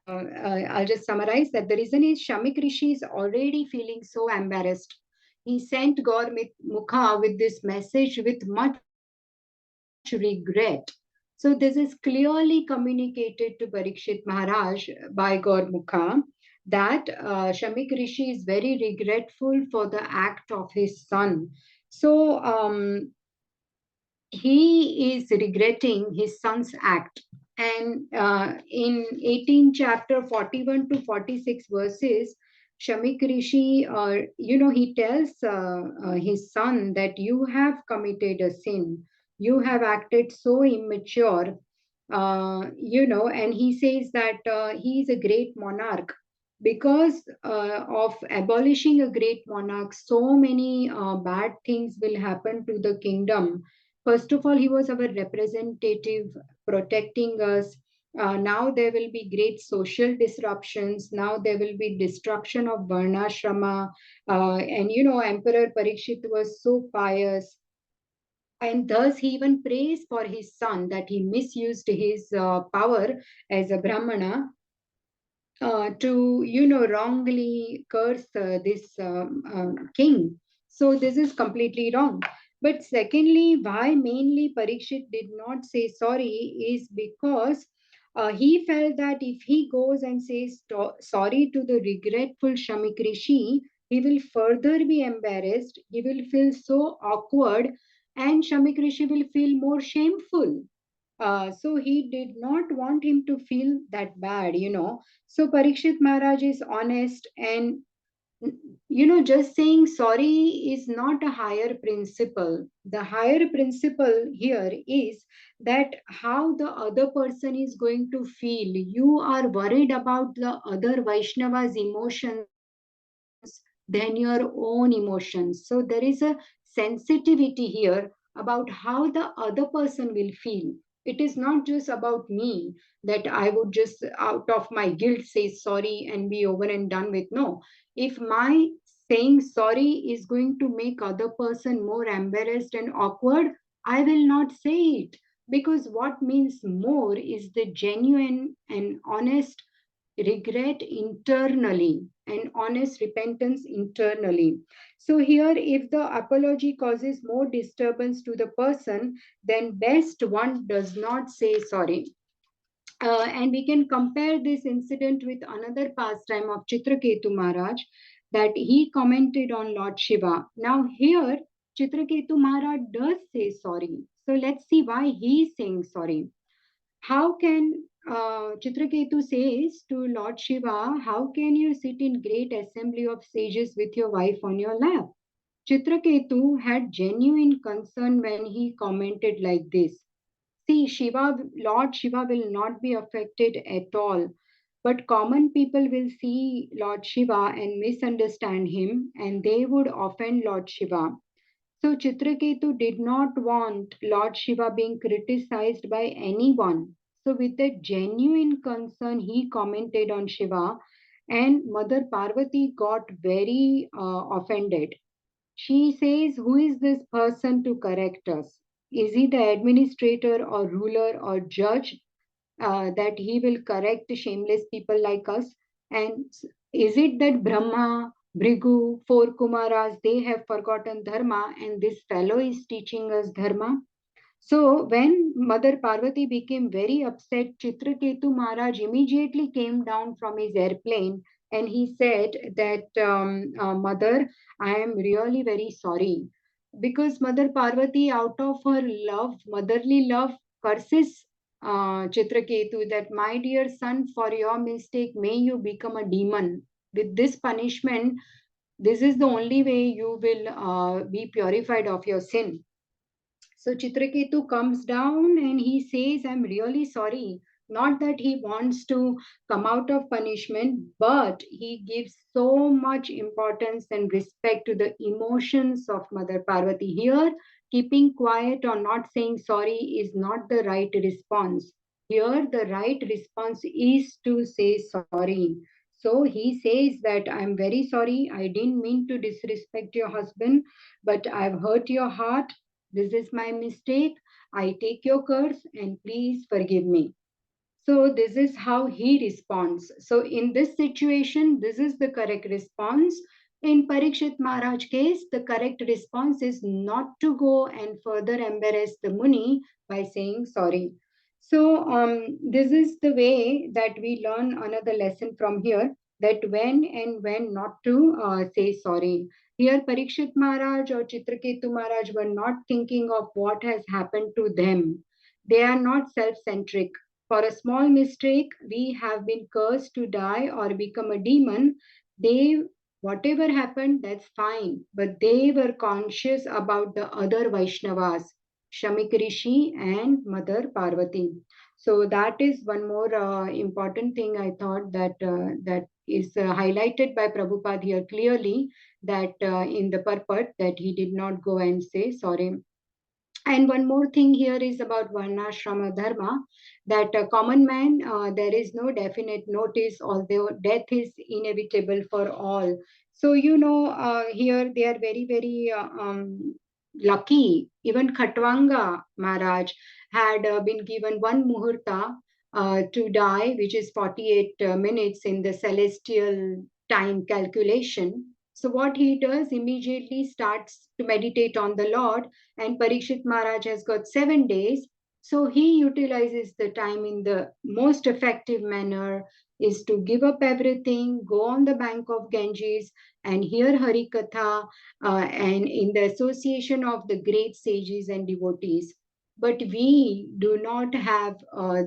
I'll just summarize that the reason is Shamik Rishi is already feeling so embarrassed. He sent Gaur Mukha with this message with much regret. So this is clearly communicated to Parikshit Maharaj by Gaur Mukha that Shamik Rishi is very regretful for the act of his son. So he is regretting his son's act. And in 18 chapter 41 to 46 verses, Shamik Rishi, he tells his son that you have committed a sin. You have acted so immature, and he says that he is a great monarch because of abolishing a great monarch, so many bad things will happen to the kingdom. First of all, he was our representative protecting us. Now there will be great social disruptions. Now there will be destruction of Varnashrama. And Emperor Parikshit was so pious. And thus he even prays for his son that he misused his power as a Brahmana to wrongly curse this king. So this is completely wrong. But secondly, why mainly Parikshit did not say sorry is because he felt that if he goes and says sorry to the regretful Shamik Rishi, he will further be embarrassed, he will feel so awkward, and Shamik Rishi will feel more shameful. So he did not want him to feel that bad. So Parikshit Maharaj is honest, and just saying sorry is not a higher principle. The higher principle here is that how the other person is going to feel. You are worried about the other Vaishnava's emotions than your own emotions. So there is a sensitivity here about how the other person will feel. It is not just about me, that I would just out of my guilt say sorry and be over and done with. No, if my saying sorry is going to make other person more embarrassed and awkward, I will not say it, because what means more is the genuine and honest regret internally and honest repentance internally. So here, if the apology causes more disturbance to the person, then best one does not say sorry. And we can compare this incident with another pastime of Chitraketu Maharaj, that he commented on Lord Shiva. Now here, Chitraketu Maharaj does say sorry. So let's see why he is saying sorry. How can Chitraketu says to Lord Shiva, how can you sit in great assembly of sages with your wife on your lap? Chitraketu had genuine concern when he commented like this. See, Lord Shiva will not be affected at all. But common people will see Lord Shiva and misunderstand him, and they would offend Lord Shiva. So Chitraketu did not want Lord Shiva being criticized by anyone. So with a genuine concern, he commented on Shiva, and Mother Parvati got very offended. She says, who is this person to correct us? Is he the administrator or ruler or judge that he will correct shameless people like us? And is it that Brahma, Bhrigu, four Kumaras, they have forgotten Dharma and this fellow is teaching us Dharma? So when Mother Parvati became very upset, Chitraketu Maharaj immediately came down from his airplane and he said that, Mother, I am really very sorry. Because Mother Parvati, out of her love, motherly love, curses Chitraketu that, my dear son, for your mistake, may you become a demon. With this punishment, this is the only way you will be purified of your sin. So Chitraketu comes down and he says, I'm really sorry. Not that he wants to come out of punishment, but he gives so much importance and respect to the emotions of Mother Parvati. Here, keeping quiet or not saying sorry is not the right response. Here, the right response is to say sorry. So he says that I'm very sorry. I didn't mean to disrespect your husband, but I've hurt your heart. This is my mistake. I take your curse and please forgive me. So this is how he responds. So in this situation, this is the correct response. In Parikshit Maharaj case, the correct response is not to go and further embarrass the Muni by saying sorry. So this is the way that we learn another lesson from here, that when and when not to say sorry. Here Parikshit Maharaj or Chitraketu Maharaj were not thinking of what has happened to them. They are not self-centric. For a small mistake, we have been cursed to die or become a demon. They, whatever happened, that's fine. But they were conscious about the other Vaishnavas. Shamik Rishi, and Mother Parvati. So that is one more important thing I thought that is highlighted by Prabhupada here clearly, that in the purport that he did not go and say sorry. And one more thing here is about Varnashrama Dharma, that a common man, there is no definite notice, although death is inevitable for all. So, here they are very, very lucky. Even Khatwanga Maharaj had been given one muhurta to die, which is 48 minutes in the celestial time calculation. So, what he does immediately starts to meditate on the Lord, and Parikshit Maharaj has got 7 days. So he utilizes the time in the most effective manner, is to give up everything, go on the bank of Ganges and hear Hari Katha, and in the association of the great sages and devotees. But we do not have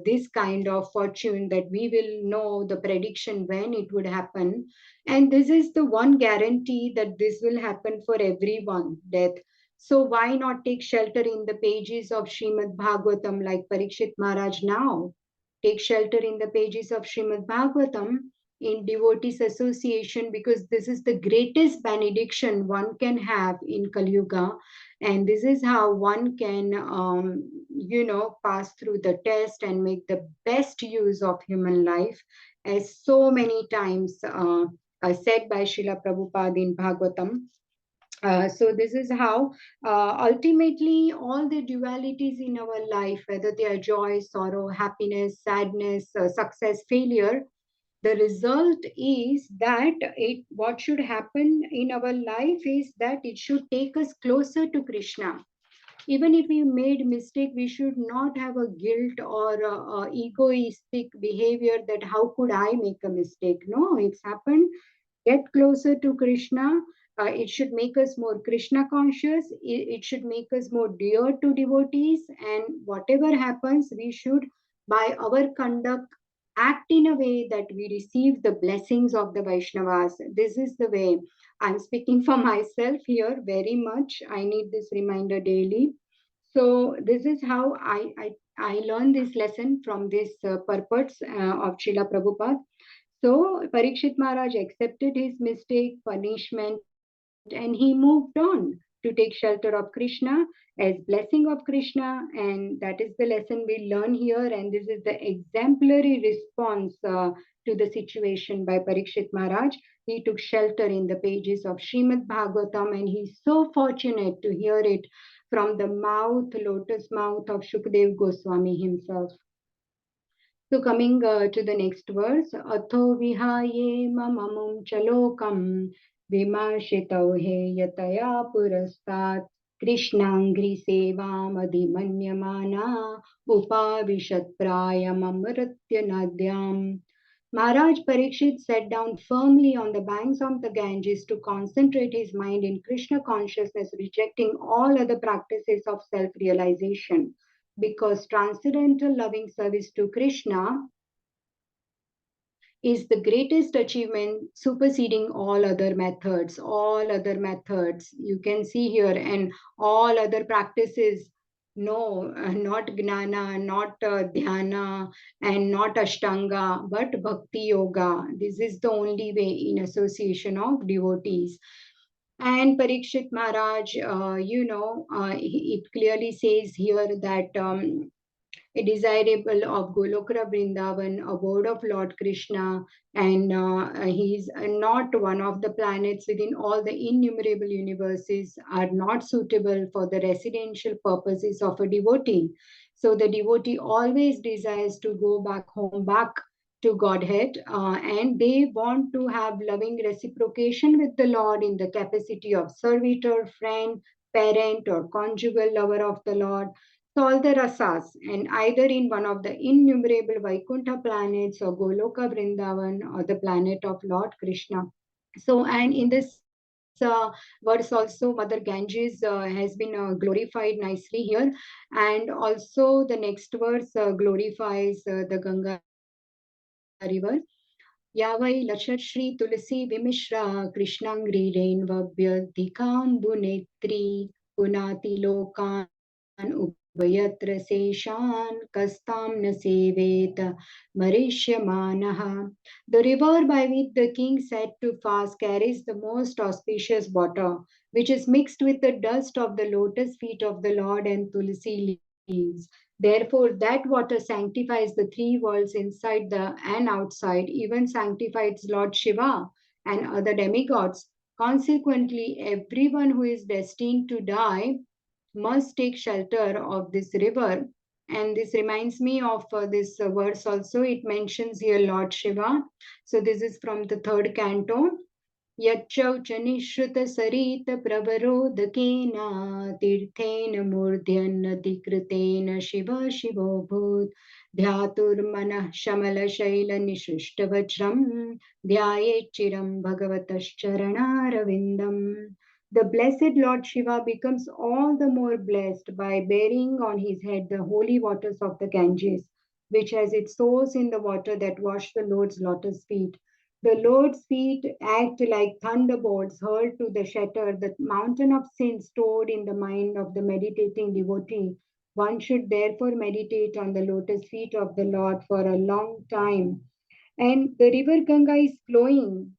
this kind of fortune that we will know the prediction when it would happen. And this is the one guarantee that this will happen for everyone, death. So why not take shelter in the pages of Srimad Bhagavatam like Parikshit Maharaj now? Take shelter in the pages of Srimad Bhagavatam in devotees association, because this is the greatest benediction one can have in Kali Yuga. And this is how one can, pass through the test and make the best use of human life, as so many times said by Srila Prabhupada in Bhagavatam. So this is how ultimately all the dualities in our life, whether they are joy, sorrow, happiness, sadness, success, failure, the result is that what should happen in our life is that it should take us closer to Krishna. Even if we made mistake, we should not have a guilt or egoistic behavior that how could I make a mistake. No, it's happened. Get closer to Krishna. It should make us more Krishna conscious. It should make us more dear to devotees. And whatever happens, we should, by our conduct, act in a way that we receive the blessings of the Vaishnavas. This is the way. I'm speaking for myself here very much. I need this reminder daily. So this is how I learned this lesson from this purports of Srila Prabhupada. So Parikshit Maharaj accepted his mistake, punishment, and he moved on to take shelter of Krishna as blessing of Krishna. And that is the lesson we learn here. And this is the exemplary response to the situation by Parikshit Maharaj. He took shelter in the pages of Srimad Bhagavatam, and he's so fortunate to hear it from the lotus mouth of Shukdev Goswami himself. So coming to the next verse, Atho vihaye mamamum chalokam vimarshitau he yataya purastat Krishnangri sevam adhimanyamana upavishat prayam amritya nadyam. Maharaj Parikshit sat down firmly on the banks of the Ganges to concentrate his mind in Krishna consciousness, rejecting all other practices of self-realization, because transcendental loving service to Krishna is the greatest achievement, superseding all other methods. All other methods you can see here, and all other practices. No, not gnana, not dhyana, and not ashtanga, but bhakti yoga. This is the only way in association of devotees. And Parikshit Maharaj, it clearly says here that a desirable of Golokra Vrindavan, abode of Lord Krishna, and he is not one of the planets within all the innumerable universes are not suitable for the residential purposes of a devotee. So the devotee always desires to go back home, back to Godhead, and they want to have loving reciprocation with the Lord in the capacity of servitor, friend, parent, or conjugal lover of the Lord. So all the rasas, and either in one of the innumerable Vaikuntha planets or Goloka Vrindavan or the planet of Lord Krishna. So, and in this verse also, Mother Ganges has been glorified nicely here. And also the next verse glorifies the Ganga river. Yavai Lachat Shri Tulsi Vimishra Krishnangri Renvavyadhikambunetri Punati Lokan उभयत्र शेषान् kastam न सेवेत marishyamanaha. The river by which the king sat to fast carries the most auspicious water, which is mixed with the dust of the lotus feet of the Lord and tulsi leaves. Therefore, that water sanctifies the three worlds inside and outside, even sanctifies Lord Shiva and other demigods. Consequently, everyone who is destined to die must take shelter of this river. And this reminds me of this verse also. It mentions here Lord Shiva. So, this is from the third canto. यच्चौचनिश्रुतसरितप्रवरोदकेन तीर्थेन मूर्ध्यन्नतिकृतेन Shiv शिवोऽभूत् ध्यातुर्मनः शमलशैलनिसृष्टवज्रं ध्यायेच्चिरं भगवतश्चरणारविन्दम्. The blessed Lord Shiva becomes all the more blessed by bearing on his head the holy waters of the Ganges, which has its source in the water that wash the Lord's lotus feet. The Lord's feet act like thunderbolts hurled to the shatter the mountain of sin stored in the mind of the meditating devotee. One should therefore meditate on the lotus feet of the Lord for a long time. And the river Ganga is flowing,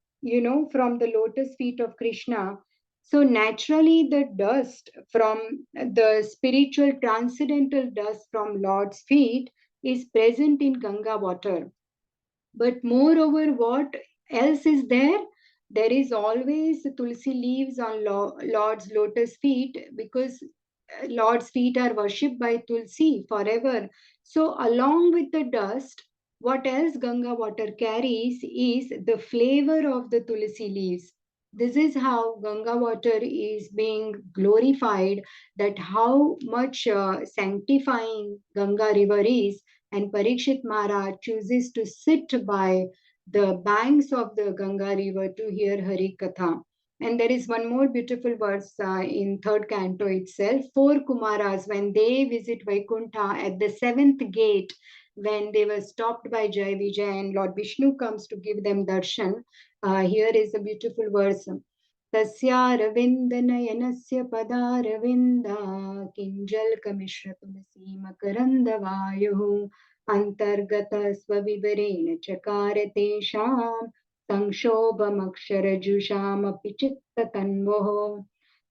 from the lotus feet of Krishna. So naturally, the dust from the spiritual transcendental dust from Lord's feet is present in Ganga water. But moreover, what else is there? There is always tulsi leaves on Lord's lotus feet, because Lord's feet are worshipped by tulsi forever. So, along with the dust, what else Ganga water carries is the flavor of the tulsi leaves. This is how Ganga water is being glorified, that how much sanctifying Ganga river is. And Parikshit Maharaj chooses to sit by the banks of the Ganga river to hear Hari Katha. And there is one more beautiful verse in third canto itself. Four Kumaras, when they visit Vaikuntha at the seventh gate, when they were stopped by Jai Vijay and Lord Vishnu comes to give them darshan, here is a beautiful verse. तस्यारविन्दनयनस्य पदारविन्दा किञ्जल्कमिश्रतुलसीमकरन्दवायुः अन्तर्गतस्वविवरेण चकार तेषां संक्षोभमक्षरजुषामपि चित्ततन्वोः.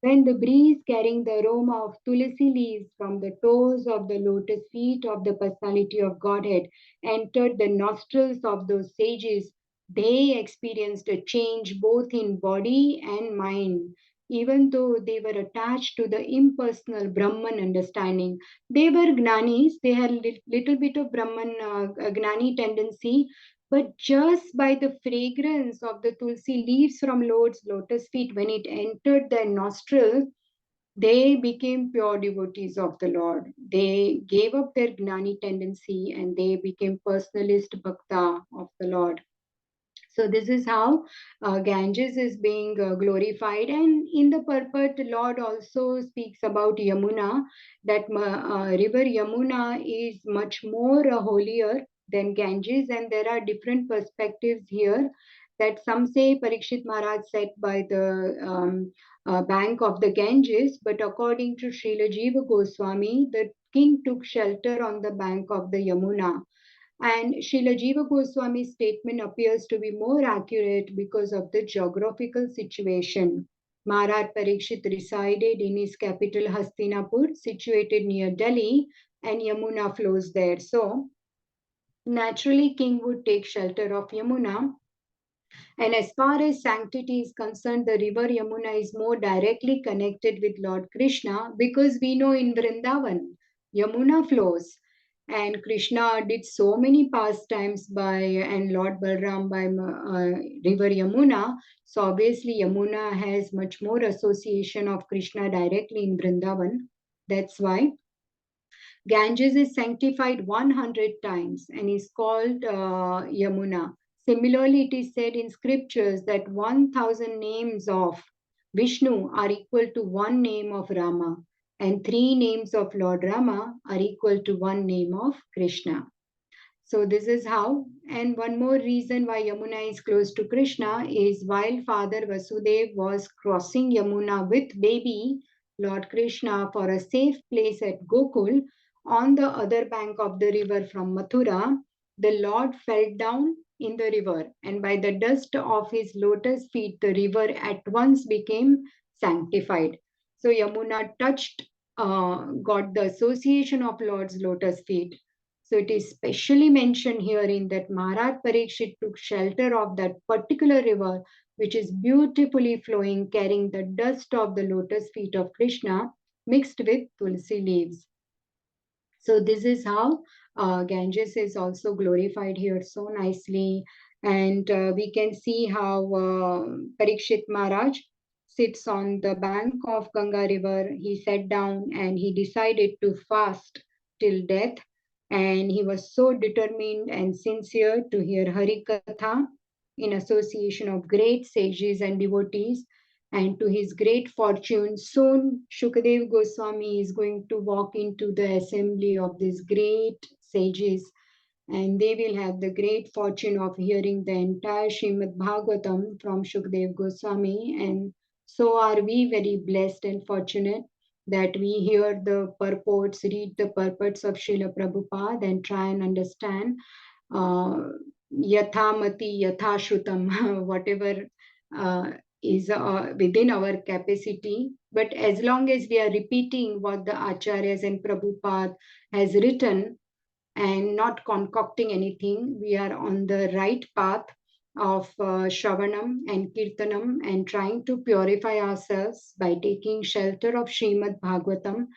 When the breeze carrying the aroma of tulsi leaves from the toes of the lotus feet of the personality of Godhead entered the nostrils of those sages, they experienced a change both in body and mind. Even though they were attached to the impersonal Brahman understanding, they were Gnanis, they had little bit of Brahman Gnani tendency, but just by the fragrance of the tulsi leaves from Lord's lotus feet, when it entered their nostrils, they became pure devotees of the Lord. They gave up their Gnani tendency and they became personalist bhakta of the Lord. So this is how Ganges is being glorified. And in the purport, the Lord also speaks about Yamuna, that river Yamuna is much more holier than Ganges. And there are different perspectives here, that some say Parikshit Maharaj sat by the bank of the Ganges, but according to Srila Jiva Goswami, the king took shelter on the bank of the Yamuna. And Srila Jiva Goswami's statement appears to be more accurate because of the geographical situation. Maharaj Parikshit resided in his capital Hastinapur, situated near Delhi, and Yamuna flows there. So, naturally, king would take shelter of Yamuna. And as far as sanctity is concerned, the river Yamuna is more directly connected with Lord Krishna, because we know in Vrindavan, Yamuna flows. And Krishna did so many pastimes and Lord Balram by river Yamuna. So obviously Yamuna has much more association of Krishna directly in Vrindavan. That's why Ganges is sanctified 100 times and is called Yamuna. Similarly, it is said in scriptures that 1,000 names of Vishnu are equal to one name of Rama, and 3 names of Lord Rama are equal to one name of Krishna. So this is how. And one more reason why Yamuna is close to Krishna is while Father Vasudev was crossing Yamuna with baby, Lord Krishna for a safe place at Gokul on the other bank of the river from Mathura, the Lord fell down in the river, and by the dust of his lotus feet, the river at once became sanctified. So Yamuna got the association of Lord's lotus feet. So it is specially mentioned herein that Maharaj Parikshit took shelter of that particular river, which is beautifully flowing, carrying the dust of the lotus feet of Krishna mixed with tulsi leaves. So this is how Ganges is also glorified here so nicely. And we can see how Parikshit Maharaj sits on the bank of Ganga river. He sat down and he decided to fast till death. And he was so determined and sincere to hear Hari Katha in association of great sages and devotees. And to his great fortune, soon Shukadev Goswami is going to walk into the assembly of these great sages, and they will have the great fortune of hearing the entire Srimad Bhagavatam from Shukadev Goswami. And so are we very blessed and fortunate that we hear the purports, read the purports of Srila Prabhupada and try and understand Yathamati Yathashrutam, whatever is within our capacity. But as long as we are repeating what the Acharyas and Prabhupada has written and not concocting anything, we are on the right path of Shravanam and Kirtanam and trying to purify ourselves by taking shelter of Srimad Bhagavatam.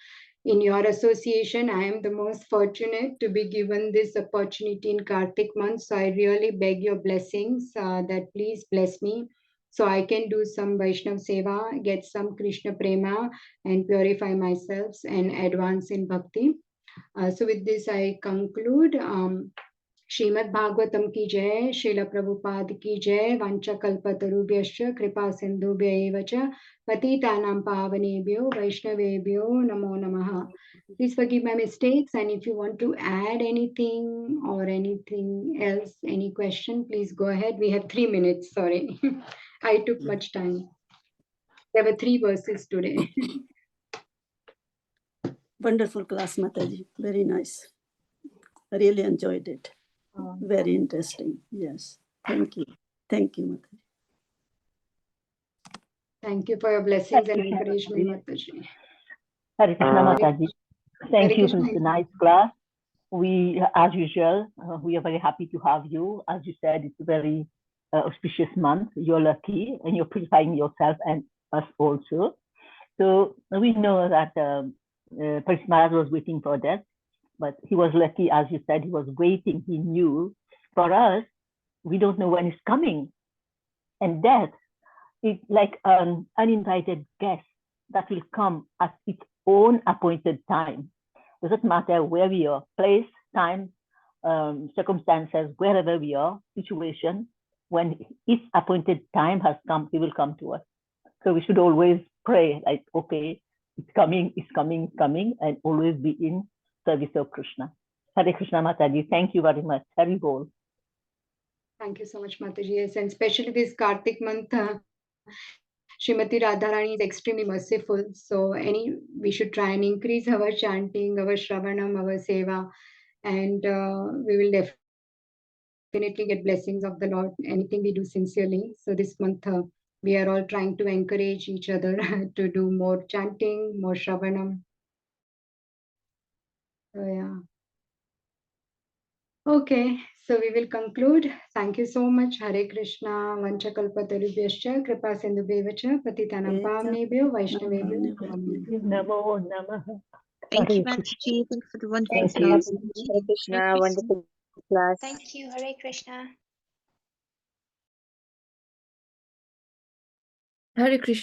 In your association, I am the most fortunate to be given this opportunity in Kartik month. So I really beg your blessings that please bless me so I can do some Vaishnav Seva, get some Krishna Prema and purify myself and advance in Bhakti. So with this, I conclude. Srimad Bhagavatam ki jai, Srila Prabhupada ki jai, Vancha Kalpatarubhyascha, Kripa Sindhubhya evacha, Patitanam Pavanebhyo, Vaishnavebhyo, Namo Namaha. Please forgive my mistakes, and if you want to add anything or anything else, any question, please go ahead. We have 3 minutes, sorry. I took much time. There were 3 verses today. Wonderful class, Mataji. Very nice. I really enjoyed it. Very interesting. Yes. Thank you. Thank you, Mataji. Thank you for your blessings and encouragement, Mataji. Hare Krishna Mataji. Thank you for Krishna. the nice class. We, as usual, we are very happy to have you. As you said, it's a very auspicious month. You're lucky and you're purifying yourself and us also. So we know that Parikshit Maharaj was waiting for death, but he was lucky, as you said, he was waiting. He knew. For us, we don't know when it's coming. And death is like an uninvited guest that will come at its own appointed time. Doesn't matter where we are, place, time, circumstances, wherever we are, situation, when its appointed time has come, he will come to us. So we should always pray, like, okay, it's coming, it's coming, it's coming, and always be in service of Krishna. Hare Krishna Mataji, thank you very much. Hari Bol. Thank you so much, Mataji. Yes, and especially this Kartik month, Srimati Radharani is extremely merciful. So we should try and increase our chanting, our Shravanam, our Seva, and we will definitely get blessings of the Lord, anything we do sincerely. So this month, we are all trying to encourage each other to do more chanting, more Shravanam. So yeah. Okay, so we will conclude. Thank you so much. Hare Krishna, Vancha Kalpatarubhyascha, Kripa Sindhubhyevacha, Patitanam Pavnebhyo, Vaishnavebhyo. Namo Namaha. Thank you, Hare Mataji. Thank you for the wonderful Thank you. class. Hare Krishna, wonderful class. Thank you. Hare Krishna. Hare Krishna.